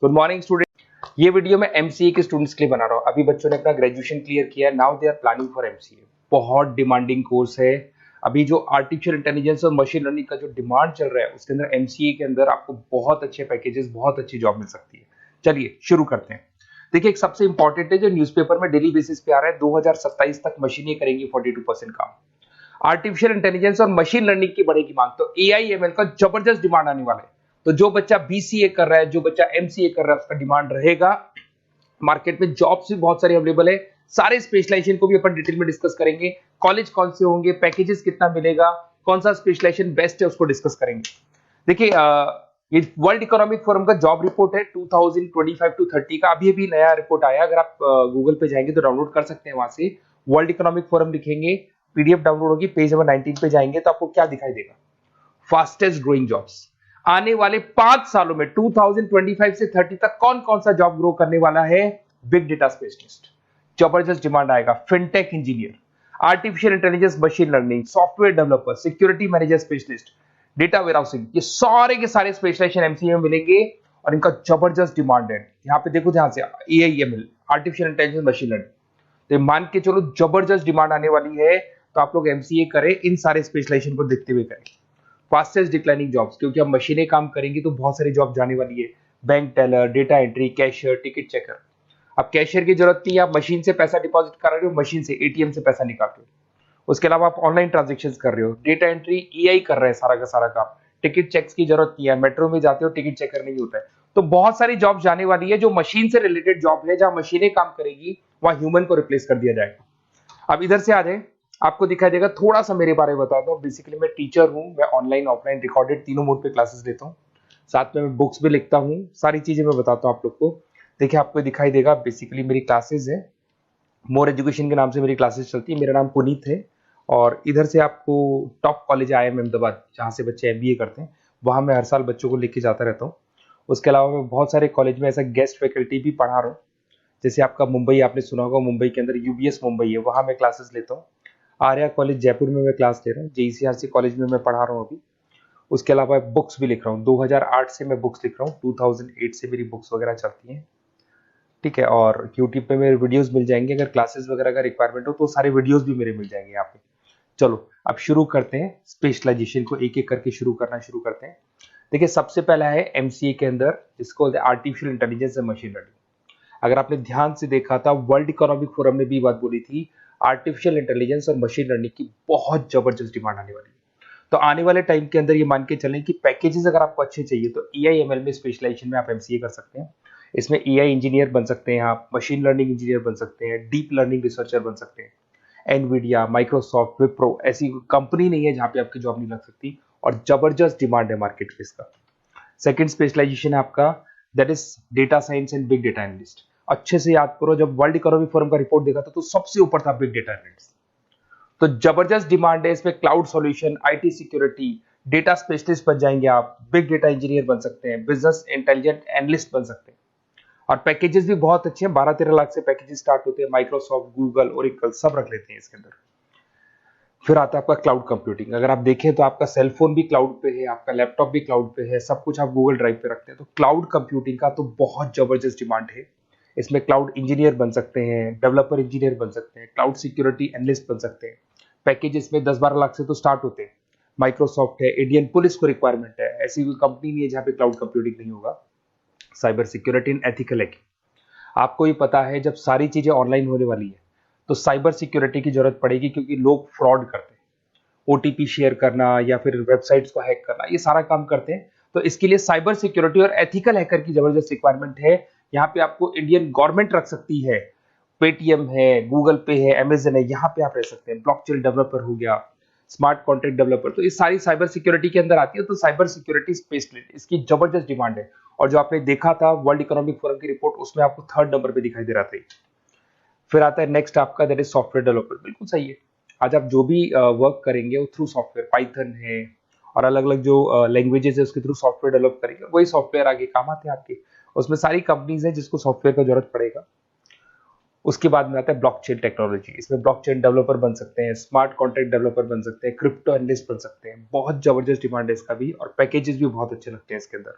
Good morning student. ये video मैं MCA के स्टूडेंट्स के लिए बना रहा हूँ। अभी बच्चों ने अपना ग्रेजुएशन क्लियर किया, now they are planning for MCA. बहुत डिमांडिंग कोर्स है। अभी जो आर्टिफिशियल इंटेलिजेंस और मशीन लर्निंग का जो डिमांड चल रहा है उसके अंदर एमसीए के अंदर आपको बहुत अच्छे पैकेजेस, बहुत अच्छी जॉब मिल सकती है। चलिए शुरू करते हैं। देखिए, एक सबसे इंपॉर्टेंट है जो न्यूज़पेपर में डेली बेसिस पे आ रहा है, 2027 तक मशीनें करेंगी 42% काम। आर्टिफिशियल इंटेलिजेंस और मशीन लर्निंग की बढ़ेगी मांग, तो एआई एमएल का जबरदस्त डिमांड आने वाला है। तो जो बच्चा बीसीए कर रहा है, जो बच्चा एमसीए कर रहा है, उसका डिमांड रहेगा। मार्केट में जॉब्स भी बहुत सारे अवेलेबल है। सारे स्पेशलाइजेशन को भी अपन डिटेल में डिस्कस करेंगे। कॉलेज कौन से होंगे, पैकेजेस कितना मिलेगा, कौन सा स्पेशलाइजेशन बेस्ट है, उसको डिस्कस करेंगे। देखिए, ये वर्ल्ड इकोनॉमिक फोरम का जॉब रिपोर्ट है 2025 टू 30 का। अभी अभी नया रिपोर्ट आया, अगर आप गूगल पे जाएंगे तो डाउनलोड कर सकते हैं। वहां से वर्ल्ड इकोनॉमिक फोरम लिखेंगे, पीडीएफ डाउनलोड होगी, पेज नंबर 19 पे जाएंगे तो आपको क्या दिखाई देगा, फास्टेस्ट ग्रोइंग जॉब्स। आने वाले 5 सालों में 2025 से 30 तक कौन कौन सा जॉब ग्रो करने वाला है। बिग डेटा स्पेशलिस्ट, जबरदस्त डिमांड आएगा। Fintech engineer, artificial intelligence machine learning, software developer, security manager specialist, data warehousing, ये सारे के सारे स्पेशलाइजेशन एमसीए में मिलेंगे और इनका जबरदस्त डिमांड है। यहाँ पे देखो, ध्यान से, AIML, artificial intelligence machine learning, तो मान के चलो जबरदस्त डिमांड आने वाली है। तो आप लोग एमसीए करें, इन सारे स्पेशलाइजेशन को देखते हुए करें। फास्टेस्ट डिक्लाइनिंग जॉब्स, क्योंकि अब मशीनें काम करेंगी तो बहुत सारी जॉब जाने वाली है। Bank teller, data entry, cashier, ticket checker. अब कैशियर की जरूरत नहीं है, आप मशीन से पैसा डिपॉजिट कर रहे हो, मशीन से एटीएम से पैसा निकाल रहे हो। उसके अलावा आप ऑनलाइन ट्रांजेक्शन कर रहे हो। डेटा एंट्री एआई कर रहा है सारा का सारा काम। टिकट चेक्स की जरूरत नहीं है, मेट्रो में जाते हो टिकट चेकर नहीं होता है। तो बहुत सारी जॉब जाने वाली है जो मशीन से रिलेटेड जॉब है, जहां मशीनें काम करेगी वहां ह्यूमन को रिप्लेस कर दिया जाएगा। अब इधर से आ जाए, आपको दिखाई देगा। थोड़ा सा मेरे बारे में बताता हूँ। बेसिकली मैं टीचर हूँ, मैं ऑनलाइन ऑफलाइन रिकॉर्डेड तीनों मोड पे क्लासेस लेता हूँ। साथ में मैं बुक्स भी लिखता हूँ, सारी चीजें मैं बताता हूँ आप लोग को। देखिए, आपको दिखाई देगा, बेसिकली मेरी क्लासेस है, मोर एजुकेशन के नाम से मेरी क्लासेस चलती है। मेरा नाम पुनीत है। और इधर से आपको टॉप कॉलेज IIM अहमदाबाद, जहाँ से बच्चे एमबीए करते हैं, वहाँ मैं हर साल बच्चों को लेके जाता रहता हूँ। उसके अलावा मैं बहुत सारे कॉलेज में ऐसा गेस्ट फैकल्टी भी पढ़ा रहा हूँ। जैसे आपका मुंबई, आपने सुना होगा, मुंबई के अंदर यूबीएस मुंबई है, वहाँ मैं क्लासेस लेता हूँ। आर्या कॉलेज जयपुर में मैं क्लास ले रहा हूँ। जेईसीआरसी कॉलेज में मैं पढ़ा रहा हूँ अभी। उसके अलावा बुक्स भी लिख रहा हूँ। 2008 से मैं बुक्स लिख रहा हूँ, 2008 से मेरी बुक्स वगैरह चलती हैं। ठीक है, और यूट्यूब पे मेरे वीडियोस मिल जाएंगे। अगर क्लासेस वगैरह का रिक्वायरमेंट हो तो सारे वीडियोस भी मेरे मिल जाएंगे यहाँ पे। चलो अब शुरू करते हैं, स्पेशलाइजेशन को एक एक करके शुरू करते हैं। देखिए, सबसे पहला है एमसीए के अंदर, जिसको artificial intelligence and machine learning. अगर आपने ध्यान से देखा था, वर्ल्ड इकोनॉमिक फोरम ने भी बात बोली थी, आर्टिफिशियल इंटेलिजेंस और मशीन लर्निंग की बहुत जबरदस्त डिमांड आने वाली है। तो आने वाले टाइम के अंदर ये मान के चलें कि पैकेजेस अगर आपको अच्छे चाहिए तो एआईएमएल में स्पेशलाइजेशन में आप एमसीए कर सकते हैं। इसमें एआई इंजीनियर बन सकते हैं, आप मशीन लर्निंग इंजीनियर बन सकते हैं, डीप लर्निंग रिसर्चर बन सकते हैं। एनवीडिया, माइक्रोसॉफ्ट, विप्रो, ऐसी कंपनी नहीं है जहां पे आपकी जॉब नहीं लग सकती, और जबरदस्त डिमांड है मार्केट में इसका। सेकंड स्पेशलाइजेशन है आपका, that is data science and big data analyst. अच्छे से याद करो, जब वर्ल्ड इकोनॉमिक फोरम का रिपोर्ट देखा था तो सबसे ऊपर था बिग डेटा एनालिस्ट। तो जबरदस्त डिमांड है इसमें। Cloud solution, IT security, data specialist बन जाएंगे आप, बिग डेटा इंजीनियर बन सकते हैं, बिजनेस इंटेलिजेंट एनालिस्ट बन सकते हैं। और पैकेजेस भी बहुत अच्छे हैं, 12-13 लाख से पैकेजेस स्टार्ट होते हैं। माइक्रोसॉफ्ट, गूगल, ओरेकल सब रख लेते हैं इसके अंदर। फिर आता है आपका क्लाउड कंप्यूटिंग। अगर आप देखें तो आपका सेलफोन भी क्लाउड पे है, आपका लैपटॉप भी क्लाउड पे है, सब कुछ आप गूगल ड्राइव पे रखते हैं। तो क्लाउड कंप्यूटिंग का तो बहुत जबरदस्त डिमांड है। इसमें क्लाउड इंजीनियर बन सकते हैं, डेवलपर इंजीनियर बन सकते हैं, क्लाउड सिक्योरिटी एनालिस्ट बन सकते हैं। पैकेज इसमें 10-12 लाख से तो स्टार्ट होते हैं। माइक्रोसॉफ्ट है, इंडियन पुलिस को रिक्वायरमेंट है, ऐसी कोई कंपनी नहीं है जहां पे क्लाउड कंप्यूटिंग नहीं होगा। Cyber security and ethical hacking, आपको ही पता है जब सारी चीजें ऑनलाइन होने वाली है तो साइबर सिक्योरिटी की जरूरत पड़ेगी, क्योंकि लोग फ्रॉड करते हैं। ओटीपी शेयर करना या फिर वेबसाइट्स को हैक करना, ये सारा काम करते हैं। तो इसके लिए साइबर सिक्योरिटी और एथिकल हैकर की जबरदस्त रिक्वायरमेंट है। यहाँ पे आपको इंडियन गवर्नमेंट रख सकती है। पेटीएम है, गूगल पे है, अमेजन है, यहाँ पे आप रह सकते हैं। ब्लॉकचेन डेवलपर हो गया, स्मार्ट कॉन्ट्रैक्ट डेवलपर, तो ये सारी साइबर सिक्योरिटी के अंदर आती है। तो साइबर सिक्योरिटी स्पेशलिस्ट, इसकी जबरदस्त डिमांड है। और जो आपने देखा था वर्ल्ड इकोनॉमिक फोरम की रिपोर्ट, उसमें आपको 3rd नंबर पे दिखाई दे रहा था। फिर आता है नेक्स्ट आपका, दैट इज सॉफ्टवेयर डेवलपर। बिल्कुल सही है। आज आप जो भी वर्क करेंगे वो थ्रू सॉफ्टवेयर, पाइथन है और अलग अलग जो लैंग्वेजेस है उसके थ्रू सॉफ्टवेयर डेवलप करेंगे, वही सॉफ्टवेयर आगे काम आते हैं आपके। उसमें सारी कंपनीज है जिसको सॉफ्टवेयर का जरूरत पड़ेगा। उसके बाद में आता है ब्लॉकचेन टेक्नोलॉजी। इसमें ब्लॉकचेन डेवलपर बन सकते हैं, स्मार्ट कॉन्ट्रैक्ट डेवलपर बन सकते हैं, क्रिप्टो एनालिस्ट बन सकते हैं। बहुत जबरदस्त डिमांड है इसका भी, और पैकेजेस भी बहुत अच्छे लगते हैं इसके अंदर।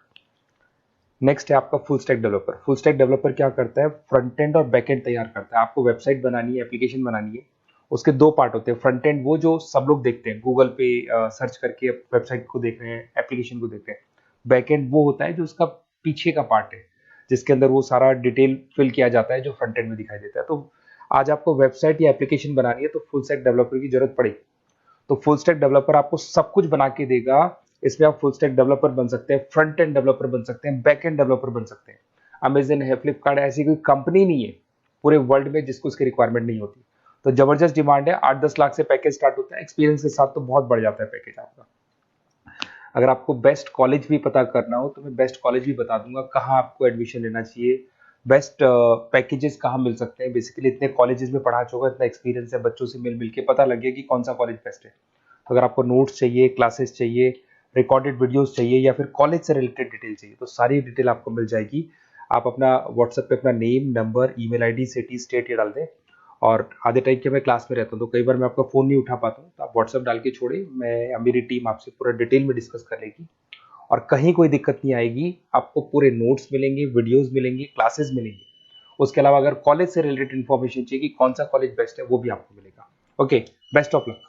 नेक्स्ट है आपका full stack developer. Full stack developer क्या करता है, फ्रंट एंड और बैक एंड तैयार करता है। आपको वेबसाइट बनानी है, एप्लीकेशन बनानी है, उसके दो पार्ट होते हैं। फ्रंट एंड वो जो सब लोग देखते हैं, गूगल पे सर्च करके वेबसाइट को देख रहे हैं, एप्लीकेशन को देख रहे हैं। बैक एंड वो होता है जो उसका पीछे का पार्ट है, जिसके अंदर वो सारा डिटेल फिल किया जाता है जो फ्रंट एंड में दिखाई देता है। तो आज आपको वेबसाइट या एप्लीकेशन बनानी है तो फुल स्टैक डेवलपर की जरूरत पड़ेगी। तो फुल स्टैक डेवलपर आपको सब कुछ बना के देगा। इसमें आप फुल स्टैक डेवलपर बन सकते हैं, फ्रंट एंड डेवलपर बन सकते हैं, बैक एंड डेवलपर बन सकते हैं। अमेजन है, फ्लिपकार्ट, ऐसी कोई कंपनी नहीं है पूरे वर्ल्ड में जिसको उसकी रिक्वायरमेंट नहीं होती। तो जबरदस्त डिमांड है, 8-10 लाख से पैकेज स्टार्ट होता है, एक्सपीरियंस के साथ तो बहुत बढ़ जाता है पैकेज आपका। अगर आपको बेस्ट कॉलेज भी पता करना हो तो मैं बेस्ट कॉलेज भी बता दूंगा, कहाँ आपको एडमिशन लेना चाहिए, बेस्ट पैकेजेस कहाँ मिल सकते हैं। बेसिकली इतने कॉलेजेस में पढ़ा चुका, इतना एक्सपीरियंस है, बच्चों से मिल मिल के पता लग गया कि कौन सा कॉलेज बेस्ट है। तो अगर आपको नोट्स चाहिए, क्लासेस चाहिए, रिकॉर्डेड वीडियोस चाहिए या फिर कॉलेज से रिलेटेड डिटेल चाहिए तो सारी डिटेल आपको मिल जाएगी। आप अपना व्हाट्सएप पे अपना name, number, email ID, city, state ये डाल दें। और आधे टाइम के मैं क्लास में रहता हूँ तो कई बार मैं आपका फ़ोन नहीं उठा पाता हूँ, तो आप व्हाट्सएप डाल के छोड़े, मैं या मेरी टीम आपसे पूरा डिटेल में डिस्कस कर लेगी। और कहीं कोई दिक्कत नहीं आएगी, आपको पूरे नोट्स मिलेंगे, वीडियोस मिलेंगे, क्लासेस मिलेंगे। उसके अलावा अगर कॉलेज से रिलेटेड इन्फॉर्मेशन चाहिए कि कौन सा कॉलेज बेस्ट है वो भी आपको मिलेगा। Okay, best of luck.